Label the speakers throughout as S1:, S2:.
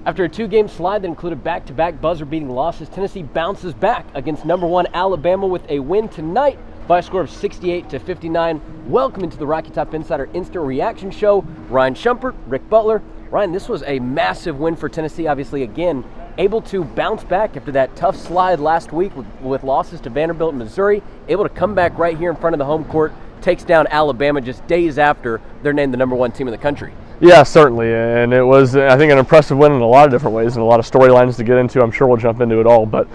S1: After a two-game slide that included back-to-back buzzer-beating losses, Tennessee bounces back against number 1 Alabama with a win tonight by a score of 68-59. Welcome into the Rocky Top Insider Instant Reaction Show. Ryan Shumpert, Rick Butler. Ryan, this was a massive win for Tennessee, obviously, again, able to bounce back after that tough slide last week with losses to Vanderbilt and Missouri, able to come back right here in front of the home court, takes down Alabama just days after they're named the number 1 team in the country.
S2: Yeah, certainly, and it was, I think, an impressive win in a lot of different ways and a lot of storylines to get into. I'm sure we'll jump into it all, but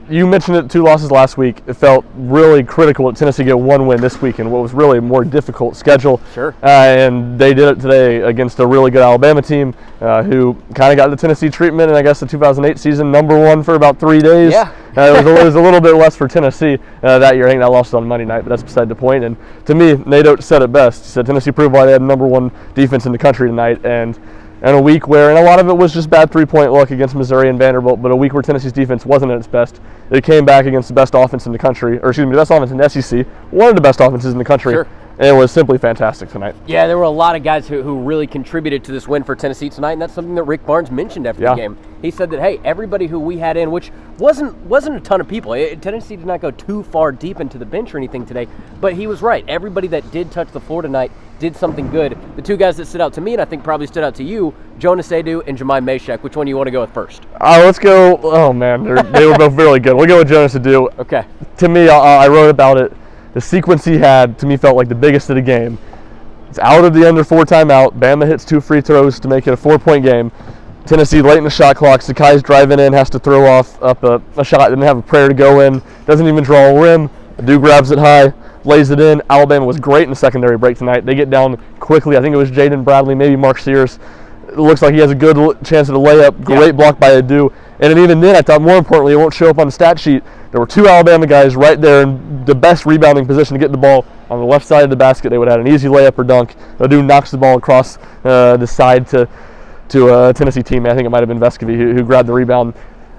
S2: you mentioned it, 2 losses last week. It felt really critical that Tennessee get 1 win this week in what was really a more difficult schedule.
S1: Sure.
S2: And they did it today against a really good Alabama team who kind of got the Tennessee treatment in, I guess, the 2008 season, number 1 for about 3 days.
S1: Yeah.
S2: It was a little bit less for Tennessee that year. I think that lost on Monday night, but that's beside the point. And to me, Aidoo said it best. He said Tennessee proved why they had number 1 defense in the country tonight. And a week where, and a lot of it was just bad 3-point luck against Missouri and Vanderbilt, but a week where Tennessee's defense wasn't at its best. It came back against the best offense in the country, or excuse me, the best offense in the SEC, one of the best offenses in the country.
S1: Sure.
S2: And it was simply fantastic tonight.
S1: Yeah, there were a lot of guys who really contributed to this win for Tennessee tonight, and that's something that Rick Barnes mentioned after the game. He said that, hey, everybody who we had in, which wasn't a ton of people. Tennessee did not go too far deep into the bench or anything today, but he was right. Everybody that did touch the floor tonight did something good. The 2 guys that stood out to me, and I think probably stood out to you, Jonas Aidoo and Jamai Mashack. Which one do you want to go with first?
S2: Let's go. Oh, man, they were both really good. We'll go with Jonas Aidoo.
S1: Okay.
S2: To me, I wrote about it. The sequence he had, to me, felt like the biggest of the game. It's out of the under 4 timeout. Bama hits 2 free throws to make it a 4-point game. Tennessee late in the shot clock. Sakai's driving in, has to throw off up a shot, didn't have a prayer to go in, doesn't even draw a rim. Aidoo grabs it high, lays it in. Alabama was great in the secondary break tonight. They get down quickly. I think it was Jaden Bradley, maybe Mark Sears. It looks like he has a good chance at a layup. Great block by Aidoo. And even then, I thought more importantly, it won't show up on the stat sheet. There were 2 Alabama guys right there in the best rebounding position to get the ball on the left side of the basket. They would have had an easy layup or dunk. Aidoo knocks the ball across the side to a Tennessee teammate. I think it might have been Vescovy who grabbed the rebound.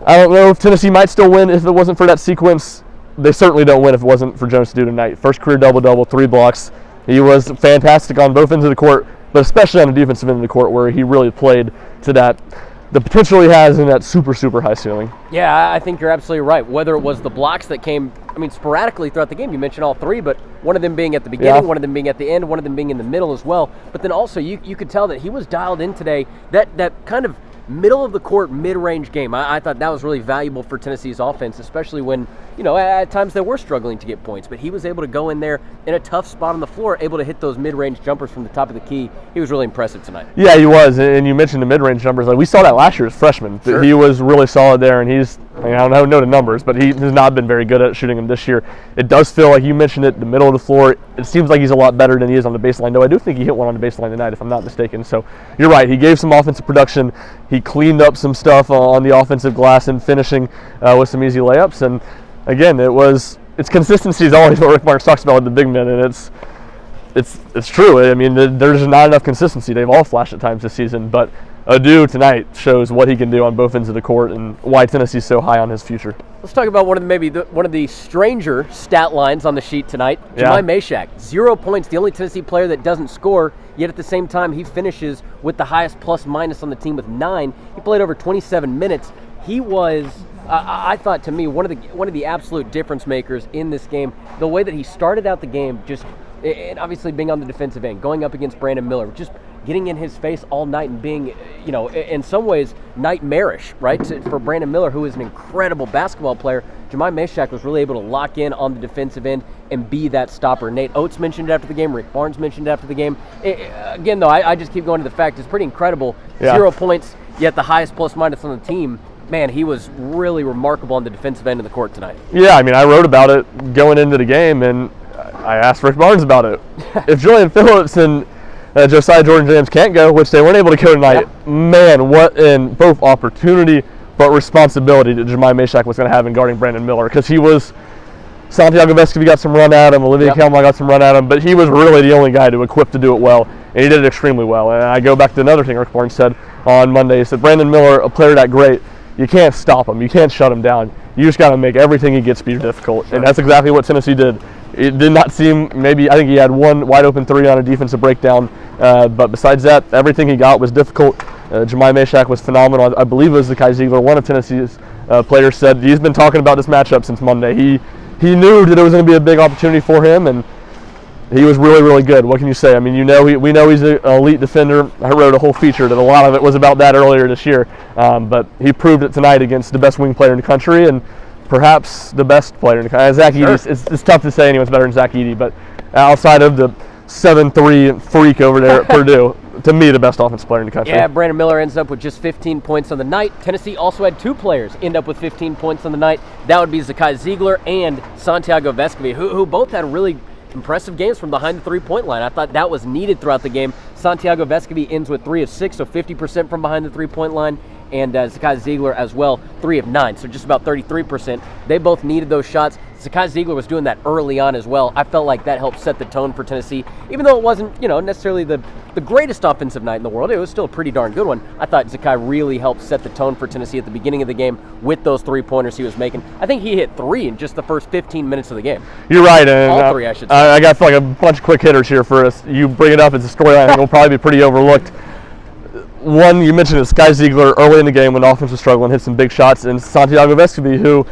S2: I don't know if Tennessee might still win if it wasn't for that sequence. They certainly don't win if it wasn't for Jonas Aidoo tonight. First career double-double, 3 blocks. He was fantastic on both ends of the court, but especially on the defensive end of the court where he really played to the potential he has in that super, super high ceiling.
S1: Yeah, I think you're absolutely right. Whether it was the blocks that came, sporadically throughout the game, you mentioned all 3, but one of them being at the beginning, one of them being at the end, one of them being in the middle as well. But then also, you could tell that he was dialed in today, that kind of middle of the court, mid-range game. I thought that was really valuable for Tennessee's offense, especially when, at times they were struggling to get points. But he was able to go in there in a tough spot on the floor, able to hit those mid-range jumpers from the top of the key. He was really impressive tonight.
S2: Yeah, he was. And you mentioned the mid-range jumpers. Like we saw that last year as freshman.
S1: Sure.
S2: He was really solid there, and I don't know the numbers, but he has not been very good at shooting them this year. It does feel like you mentioned it, the middle of the floor. It seems like he's a lot better than he is on the baseline. Though I do think he hit one on the baseline tonight, if I'm not mistaken. So you're right. He gave some offensive production. He cleaned up some stuff on the offensive glass and finishing with some easy layups. And again, it's consistency is always what Rick Barnes talks about with the big men, and it's true. I mean, there's not enough consistency. They've all flashed at times this season, but Aidoo tonight shows what he can do on both ends of the court and why Tennessee's so high on his future.
S1: Let's talk about one of the stranger stat lines on the sheet tonight. Jamai Mashack, 0 points, the only Tennessee player that doesn't score, yet at the same time he finishes with the highest plus-minus on the team with 9. He played over 27 minutes. He was, I thought, to me, one of the absolute difference makers in this game. The way that he started out the game, and obviously being on the defensive end, going up against Brandon Miller, just getting in his face all night and being, in some ways nightmarish, right? For Brandon Miller, who is an incredible basketball player, Jamai Mashack was really able to lock in on the defensive end and be that stopper. Nate Oates mentioned it after the game. Rick Barnes mentioned it after the game. Again, though, I just keep going to the fact it's pretty incredible. 0 points, yet the highest plus-minus on the team. Man, he was really remarkable on the defensive end of the court tonight. Yeah,
S2: I wrote about it going into the game, and I asked Rick Barnes about it. If Julian Phillips and Josiah Jordan-James can't go, which they weren't able to go tonight, man, what in both opportunity but responsibility that Jamai Mashack was going to have in guarding Brandon Miller, because he was Santiago Vescovy got some run at him, Olivia Kalmar got some run at him, but he was really the only guy to equip to do it well, and he did it extremely well. And I go back to another thing Rick Barnes said on Monday. He said, Brandon Miller, a player that great, you can't stop him. You can't shut him down. You just got to make everything he gets be difficult. And that's exactly what Tennessee did. It did not seem, I think he had one wide open 3 on a defensive breakdown. But besides that, everything he got was difficult. Jamai Mashack was phenomenal. I believe it was Zakai Ziegler, one of Tennessee's players, said he's been talking about this matchup since Monday. He knew that it was going to be a big opportunity for him, and he was really, really good. What can you say? I mean, we know he's an elite defender. I wrote a whole feature that a lot of it was about that earlier this year, but he proved it tonight against the best wing player in the country, and perhaps the best player in the country. Zach Edey, it's tough to say anyone's better than Zach Edey, but outside of the 7-3 freak over there at Purdue, to me, the best offensive player in the country.
S1: Yeah, Brandon Miller ends up with just 15 points on the night. Tennessee also had 2 players end up with 15 points on the night. That would be Zakai Ziegler and Santiago Vescovi, who both had really impressive games from behind the three-point line. I thought that was needed throughout the game. Santiago Vescovi ends with 3 of 6, so 50% from behind the three-point line, and Zakai Ziegler as well, 3 of 9, so just about 33%. They both needed those shots. Zakai Ziegler was doing that early on as well. I felt like that helped set the tone for Tennessee, even though it wasn't, necessarily the greatest offensive night in the world. It was still a pretty darn good one. I thought Zakai really helped set the tone for Tennessee at the beginning of the game with those three-pointers he was making. I think he hit 3 in just the first 15 minutes of the game.
S2: You're right, and
S1: all 3, I should say.
S2: I got like a bunch of quick hitters here for us. You bring it up as a storyline. I think will probably be pretty overlooked. One, you mentioned it, Zakai Ziegler early in the game when the offense was struggling, hit some big shots, and Santiago Vescovi, who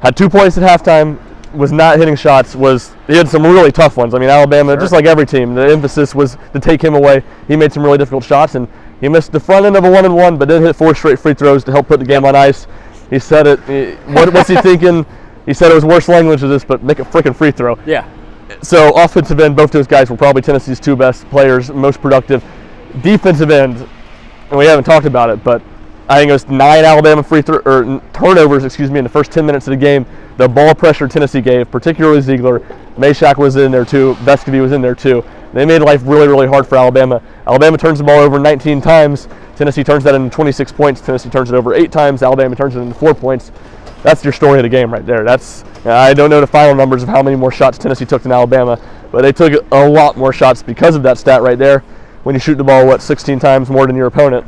S2: had 2 points at halftime, was not hitting shots. He had some really tough ones. I mean, Alabama, just like every team, the emphasis was to take him away. He made some really difficult shots, and he missed the front end of a 1-and-1, but did hit 4 straight free throws to help put the game on ice. He said it. What's he thinking? He said it was worse language of this, but make a freaking free throw.
S1: Yeah.
S2: So offensive end, both those guys were probably Tennessee's 2 best players, most productive. Defensive end, and we haven't talked about it, but I think it was 9 Alabama turnovers, in the first 10 minutes of the game. The ball pressure Tennessee gave, particularly Ziegler. Mashack was in there too. Vescovi was in there too. They made life really, really hard for Alabama. Alabama turns the ball over 19 times. Tennessee turns that into 26 points. Tennessee turns it over 8 times. Alabama turns it into 4 points. That's your story of the game right there. I don't know the final numbers of how many more shots Tennessee took than Alabama, but they took a lot more shots because of that stat right there. When you shoot the ball, 16 times more than your opponent,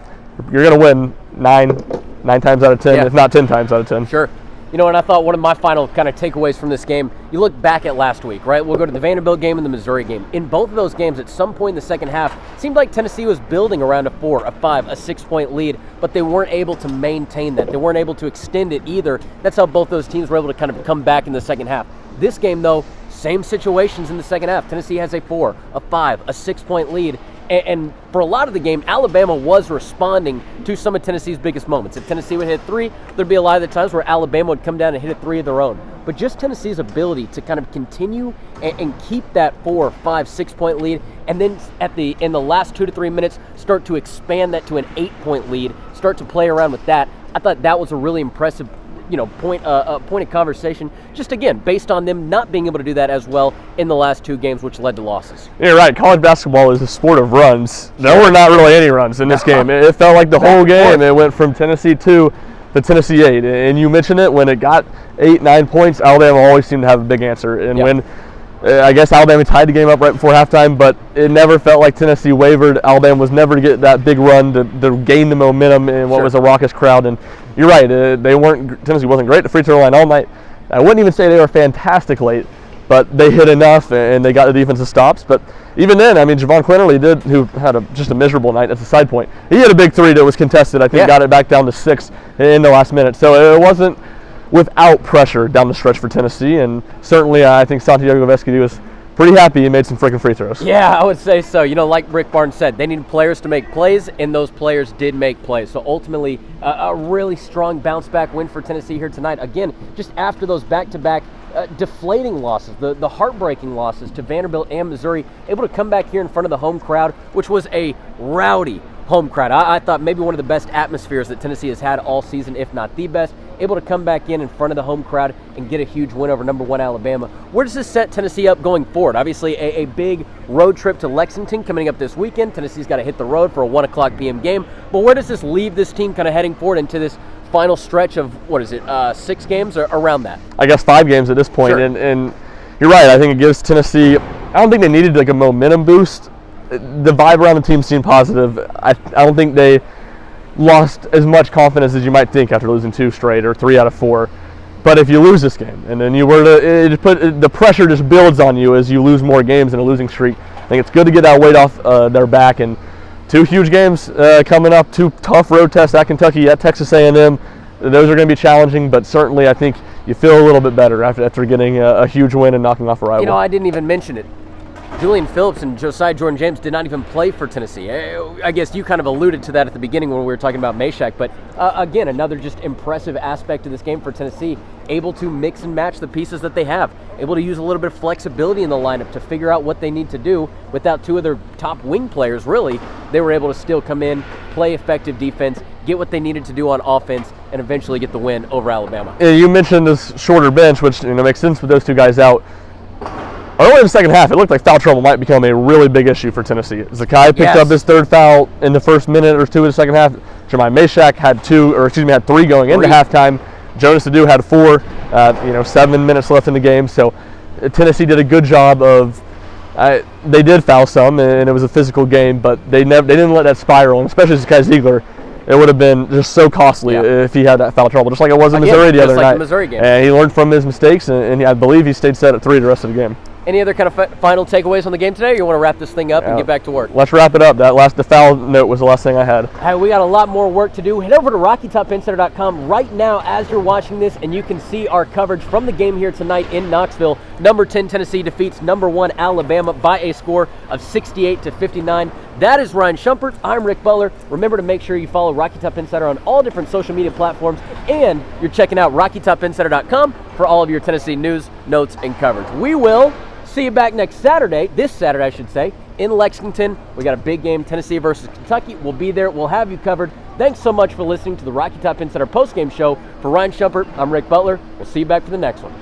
S2: you're going to win 9 times out of 10, if not 10 times out of 10.
S1: Sure. And I thought one of my final kind of takeaways from this game, you look back at last week, right? We'll go to the Vanderbilt game and the Missouri game. In both of those games, at some point in the second half, it seemed like Tennessee was building around a 4, a 5, a 6-point lead, but they weren't able to maintain that. They weren't able to extend it either. That's how both those teams were able to kind of come back in the second half. This game, though, same situations in the second half. Tennessee has a 4, a 5, a 6-point lead. And for a lot of the game, Alabama was responding to some of Tennessee's biggest moments. If Tennessee would hit 3, there'd be a lot of the times where Alabama would come down and hit a 3 of their own. But just Tennessee's ability to kind of continue and keep that 4, 5, 6-point lead, and then in the last 2 to 3 minutes, start to expand that to an 8-point lead, start to play around with that. I thought that was a really impressive point of conversation, just again, based on them not being able to do that as well in the last 2 games, which led to losses.
S2: You're right. College basketball is a sport of runs. There were not really any runs in this game. It felt like the whole game, it went from Tennessee 2 to Tennessee 8. And you mentioned it, when it got 8, 9 points, Alabama always seemed to have a big answer. And when I guess Alabama tied the game up right before halftime, but it never felt like Tennessee wavered. Alabama was never to get that big run to gain the momentum in what was a raucous crowd. And you're right, Tennessee wasn't great at the free throw line all night. I wouldn't even say they were fantastic late, but they hit enough and they got the defensive stops. But even then, Javon Quinterly who had just a miserable night. That's a side point. He had a big 3 that was contested. I think got it back down to 6 in the last minute. So it wasn't without pressure down the stretch for Tennessee, and certainly I think Santiago Vescovi was pretty happy he made some freaking free throws.
S1: Yeah, I would say so. Like Rick Barnes said, they needed players to make plays, and those players did make plays. So ultimately, a really strong bounce-back win for Tennessee here tonight. Again, just after those back-to-back deflating losses, the heartbreaking losses to Vanderbilt and Missouri, able to come back here in front of the home crowd, which was a rowdy home crowd. I thought maybe one of the best atmospheres that Tennessee has had all season, if not the best. Able to come back in front of the home crowd and get a huge win over number 1 Alabama. Where does this set Tennessee up going forward? Obviously, a big road trip to Lexington coming up this weekend. Tennessee's got to hit the road for a 1 o'clock p.m. game. But where does this leave this team kind of heading forward into this final stretch of, 6 games or around that? I guess 5 games at this point. Sure. And you're right. I think it gives Tennessee, I don't think they needed like a momentum boost. The vibe around the team seemed positive. I don't think they lost as much confidence as you might think after losing 2 straight or 3 out of 4. But if you lose this game and then you were to, the pressure just builds on you as you lose more games in a losing streak. I think it's good to get that weight off their back and
S2: 2 huge games coming up, 2 tough road tests at Kentucky, at Texas A&M. Those are going to be challenging, but certainly I think you feel a little bit better after getting a huge win and knocking off a rival.
S1: You know, I didn't even mention it. Julian Phillips and Josiah Jordan-James did not even play for Tennessee. I guess you kind of alluded to that at the beginning when we were talking about Mashack, but again, another just impressive aspect of this game for Tennessee, able to mix and match the pieces that they have, able to use a little bit of flexibility in the lineup to figure out what they need to do. Without 2 of their top wing players, really, they were able to still come in, play effective defense, get what they needed to do on offense, and eventually get the win over Alabama.
S2: You mentioned this shorter bench, which makes sense with those 2 guys out. Early in the second half, it looked like foul trouble might become a really big issue for Tennessee. Zakai picked up his 3rd foul in the first minute or 2 of the second half. Jamai Mashack had 3 going into halftime. Jonas Aidoo had 4. 7 minutes left in the game. So Tennessee did a good job of. They did foul some, and it was a physical game, but they didn't let that spiral. And especially Zakai Ziegler, it would have been just so costly if he had that foul trouble, just like it was in Missouri the other night.
S1: The Missouri game.
S2: And he learned from his mistakes, and I believe he stayed set at 3 the rest of the game.
S1: Any other kind of final takeaways on the game today, or you want to wrap this thing up and get back to work?
S2: Let's wrap it up. The foul note was the last thing I had.
S1: Hey, we got a lot more work to do. Head over to RockyTopInsider.com right now as you're watching this, and you can see our coverage from the game here tonight in Knoxville. Number 10 Tennessee defeats number 1 Alabama by a score of 68-59. That is Ryan Shumpert. I'm Rick Butler. Remember to make sure you follow Rocky Top Insider on all different social media platforms, and you're checking out RockyTopInsider.com for all of your Tennessee news, notes, and coverage. We will see you back next Saturday, this Saturday I should say, in Lexington. We got a big game, Tennessee versus Kentucky. We'll be there. We'll have you covered. Thanks so much for listening to the Rocky Top Insider postgame show. For Ryan Shumpert, I'm Rick Butler. We'll see you back for the next one.